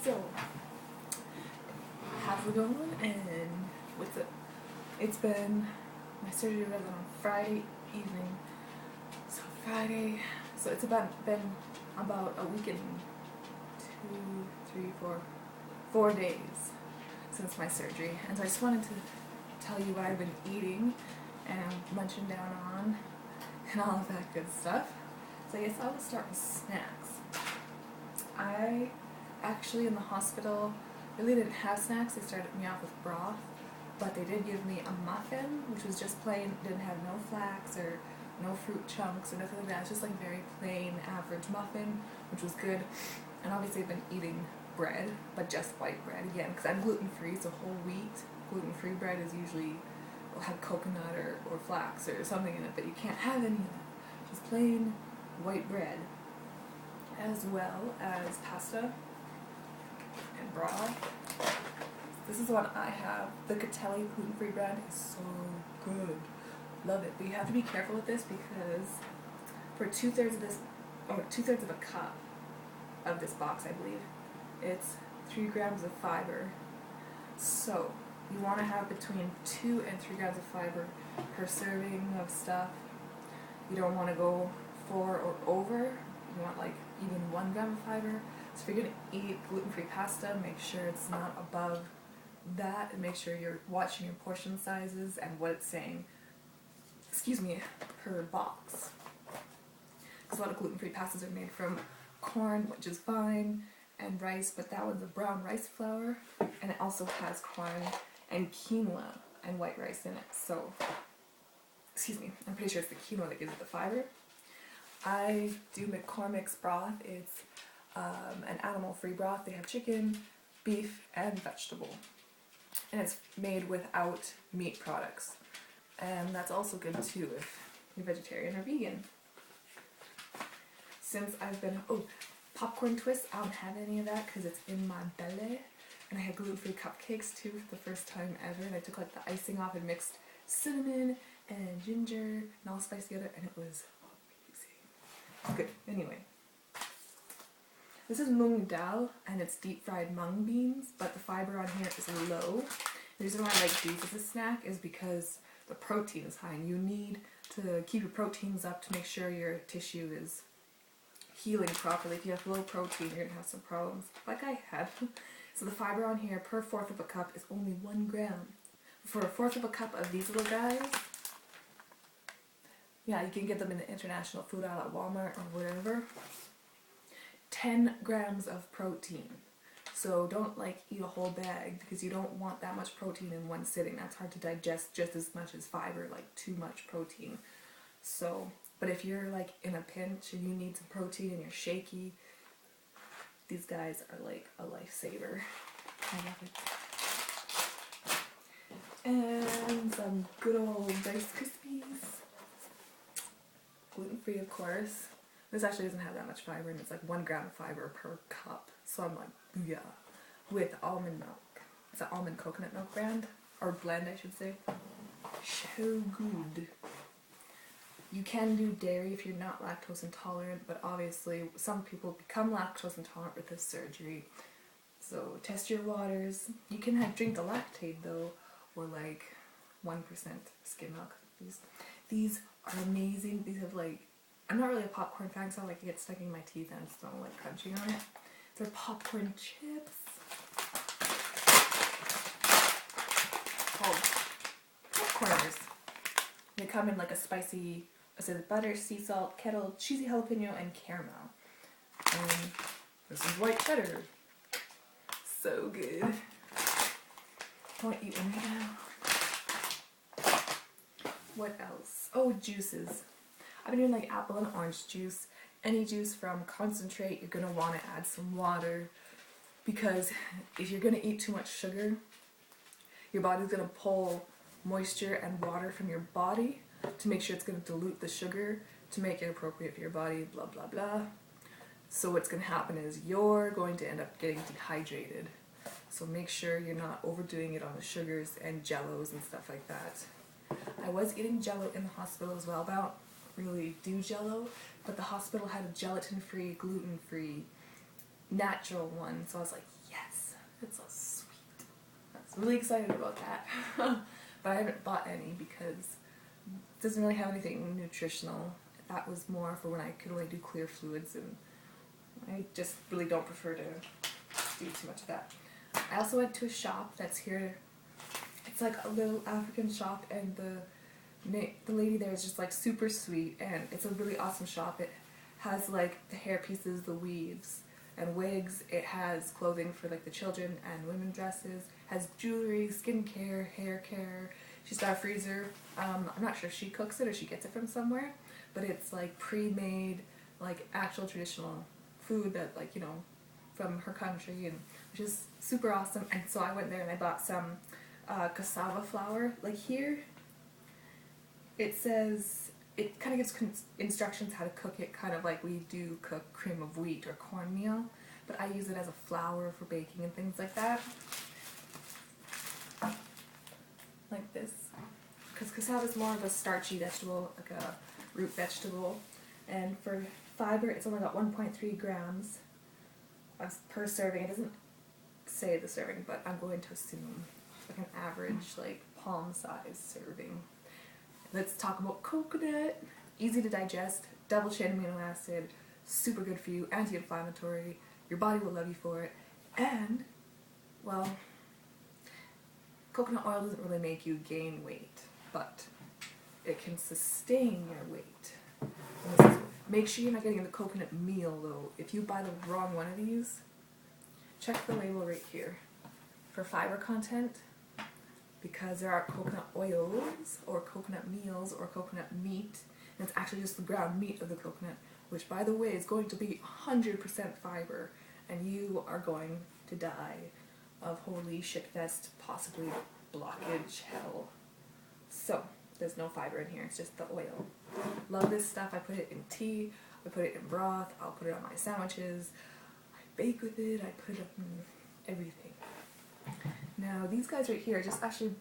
So, how's it going? And what's it? It's been, my surgery was on Friday evening. So it's been about a week and 4 days since my surgery. And so I just wanted to tell you what I've been eating and munching down on and all of that good stuff. So I guess I will start with snacks. I actually in the hospital really didn't have snacks. They started me off with broth, but they did give me a muffin, which was just plain, didn't have no flax or no fruit chunks or nothing like that. It's just like very plain average muffin, which was good. And obviously I've been eating bread, but just white bread again, because I'm gluten-free, so whole wheat. Gluten-free bread is usually, will have coconut or flax or something in it, but you can't have any of that. Just plain white bread, as well as pasta and broth. This is what I have. The Catelli gluten-free bread is so good. Love it. But you have to be careful with this because for 2/3 of this, or 2/3 of a cup of this box, I believe, it's 3 grams of fiber. So you want to have between 2 and 3 grams of fiber per serving of stuff. You don't want to go 4 or over. You want like even 1 gram of fiber. So if you're going to eat gluten-free pasta, make sure it's not above that, and make sure you're watching your portion sizes and what it's saying, per box. Because a lot of gluten-free pastas are made from corn, which is fine, and rice, but that one's a brown rice flour, and it also has corn and quinoa and white rice in it. So, I'm pretty sure it's the quinoa that gives it the fiber. I do McCormick's broth. It's an animal-free broth. They have chicken, beef, and vegetable. And it's made without meat products. And that's also good too if you're vegetarian or vegan. Since I've been, popcorn twists, I don't have any of that because it's in my belly. And I had gluten-free cupcakes too for the first time ever. And I took like the icing off and mixed cinnamon and ginger and all spiced together, and it was amazing. Good. Anyway. This is mung dal, and it's deep-fried mung beans, but the fiber on here is low. The reason why I like these as a snack is because the protein is high, and you need to keep your proteins up to make sure your tissue is healing properly. If you have low protein, you're going to have some problems, like I had. So the fiber on here per 1/4 of a cup is only 1 gram. For 1/4 of a cup of these little guys, yeah, you can get them in the international food aisle at Walmart or wherever. 10 grams of protein. So don't like eat a whole bag because you don't want that much protein in one sitting. That's hard to digest just as much as fiber, like too much protein. So, but if you're like in a pinch and you need some protein and you're shaky, these guys are like a lifesaver. I love it. And some good old Rice Krispies. Gluten-free, of course. This actually doesn't have that much fiber, and it's like 1 gram of fiber per cup. So I'm like, booyah. With almond milk. It's an almond coconut milk brand, or blend I should say. So good. You can do dairy if you're not lactose intolerant, but obviously some people become lactose intolerant with this surgery. So test your waters. You can drink the lactate though, or like 1% skim milk. These are amazing. These have like, I'm not really a popcorn fan, so I like to get stuck in my teeth and I just don't like crunching on it. They're popcorn chips. Called popcorners. They come in like a spicy, butter, sea salt, kettle, cheesy jalapeno, and caramel. And this is white cheddar. So good. I want to eat one right now. What else? Oh, juices. I've been doing like apple and orange juice. Any juice from concentrate, you're going to want to add some water, because if you're going to eat too much sugar, your body's going to pull moisture and water from your body to make sure it's going to dilute the sugar to make it appropriate for your body, blah blah blah. So what's going to happen is you're going to end up getting dehydrated. So make sure you're not overdoing it on the sugars and jellos and stuff like that. I was eating jello in the hospital as well, but I don't really do jello, but the hospital had a gelatin-free, gluten-free, natural one, so I was like, yes, it's so sweet. I was really excited about that. But I haven't bought any because it doesn't really have anything nutritional. That was more for when I could only do clear fluids, and I just really don't prefer to do too much of that. I also went to a shop that's here. It's like a little African shop, and the lady there is just like super sweet, and it's a really awesome shop. It has like the hair pieces, the weaves, and wigs. It has clothing for like the children and women dresses. Has jewelry, skincare, hair care. She's got a freezer. I'm not sure if she cooks it or she gets it from somewhere, but it's like pre-made, like actual traditional food that, like, you know, from her country, and which is super awesome. And so I went there and I bought some cassava flour. Like here, it says, it kind of gives instructions how to cook it, kind of like we do cook cream of wheat or cornmeal, but I use it as a flour for baking and things like that. Like this. Because cassava is more of a starchy vegetable, like a root vegetable, and for fiber it's only got 1.3 grams per serving. It doesn't say the serving, but I'm going to assume like an average, like palm size serving. Let's talk about coconut. Easy to digest, double chain amino acid, super good for you, anti-inflammatory, your body will love you for it, and, well, coconut oil doesn't really make you gain weight, but it can sustain your weight. Make sure you're not getting the coconut meal though. If you buy the wrong one of these, check the label right here for fiber content, because there are coconut oils or coconut meals or coconut meat, and it's actually just the ground meat of the coconut, which by the way is going to be 100% fiber, and you are going to die of holy shitfest, possibly blockage hell. So there's no fiber in here, it's just the oil. Love this stuff. I put it in tea, I put it in broth, I'll put it on my sandwiches, I bake with it, I put it in everything. Now these guys right here, I just actually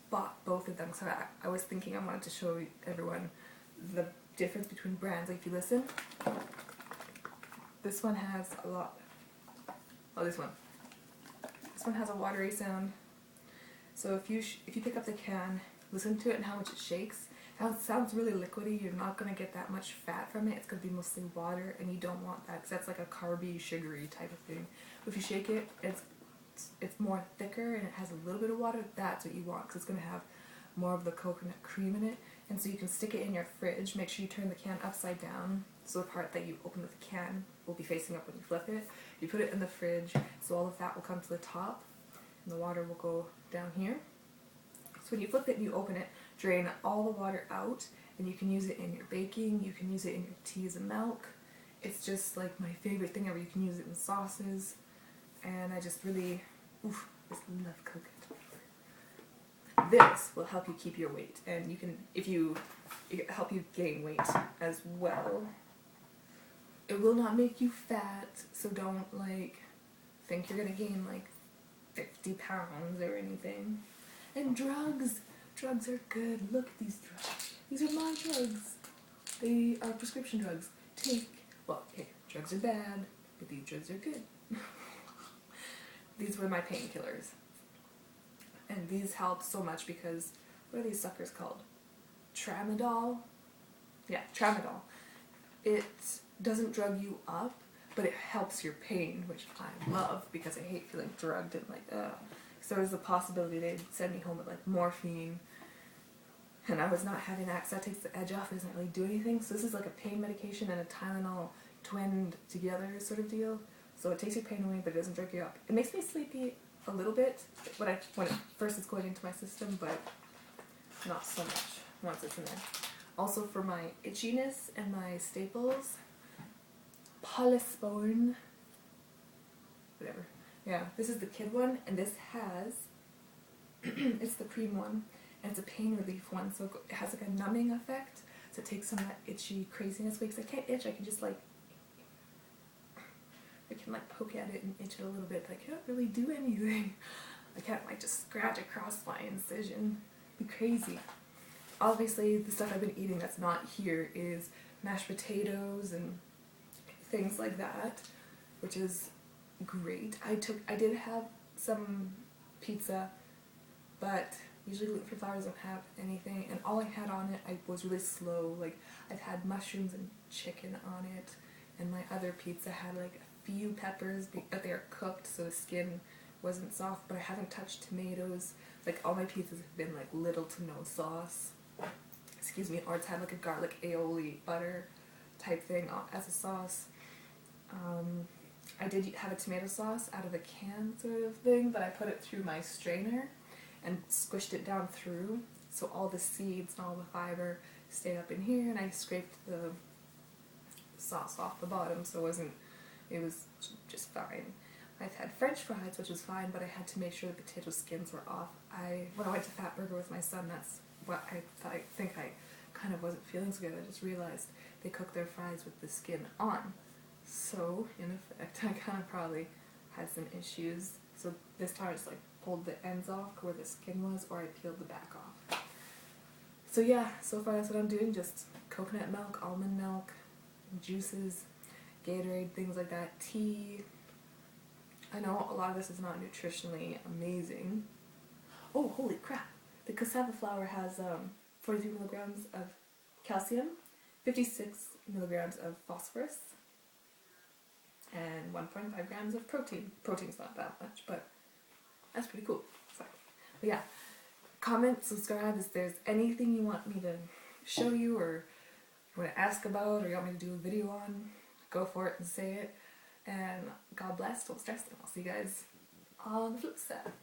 bought both of them, so I was thinking I wanted to show everyone the difference between brands. Like if you listen, this one has a lot, this one has a watery sound. So if you pick up the can, listen to it and how much it shakes. It sounds really liquidy. You're not going to get that much fat from it. It's going to be mostly water, and you don't want that because that's like a carby, sugary type of thing. But if you shake it, it's more thicker and it has a little bit of water. That's what you want, because it's going to have more of the coconut cream in it. And so you can stick it in your fridge. Make sure you turn the can upside down, so the part that you open with the can will be facing up when you flip it. You put it in the fridge, so all the fat will come to the top and the water will go down here. So when you flip it and you open it, drain all the water out, and you can use it in your baking, you can use it in your teas and milk. It's just like my favorite thing ever. You can use it in sauces, and I just really, just love coconut. This will help you keep your weight, and you can, it help you gain weight as well. It will not make you fat, so don't like think you're gonna gain like 50 pounds or anything. And drugs are good. Look at these drugs. These are my drugs. They are prescription drugs. Drugs are bad, but these drugs are good. These were my painkillers. And these help so much because, what are these suckers called? Tramadol? Yeah, tramadol. It doesn't drug you up, but it helps your pain, which I love because I hate feeling drugged and like, ugh. So there's a possibility they'd send me home with like morphine, and I was not having that because that takes the edge off. It doesn't really do anything. So this is like a pain medication and a Tylenol twinned together sort of deal. So it takes your pain away, but it doesn't drug you up. It makes me sleepy a little bit when it first is going into my system, but not so much once it's in there. Also for my itchiness and my staples, Polysporin, whatever. Yeah, this is the kid one, and this has, it's the cream one, and it's a pain relief one, so it has like a numbing effect, so it takes some of that itchy craziness away, because I can't itch, I can just like, I can like poke at it and itch it a little bit, but I can't really do anything. I can't like just scratch across my incision. It'd be crazy. Obviously, the stuff I've been eating that's not here is mashed potatoes and things like that, which is great. I did have some pizza, but usually gluten-free flours don't have anything, and all I had on it, I was really slow. Like, I've had mushrooms and chicken on it, and my other pizza had like a few peppers, but they are cooked, so the skin wasn't soft. But I haven't touched tomatoes. Like, all my pizzas have been like little to no sauce. Excuse me, or it's had like a garlic aioli butter type thing as a sauce. I did have a tomato sauce out of a can sort of thing, but I put it through my strainer and squished it down through, so all the seeds and all the fiber stayed up in here, and I scraped the sauce off the bottom, so it was just fine. I've had French fries, which was fine, but I had to make sure the potato skins were off. When I went to Fat Burger with my son, that's what I think I kind of wasn't feeling so good. I just realized they cook their fries with the skin on. So, in effect, I kind of probably had some issues. So this time I just like pulled the ends off where the skin was, or I peeled the back off. So yeah, so far that's what I'm doing, just coconut milk, almond milk, juices, Gatorade, things like that, tea. I know a lot of this is not nutritionally amazing. Oh, holy crap! The cassava flour has 43 milligrams of calcium, 56 milligrams of phosphorus, and 1.5 grams of protein. Protein's not that much, but that's pretty cool. So, but yeah, comment, subscribe if there's anything you want me to show you, or you want to ask about, or you want me to do a video on. Go for it and say it. And God bless, don't stress, and I'll see you guys on the flip side.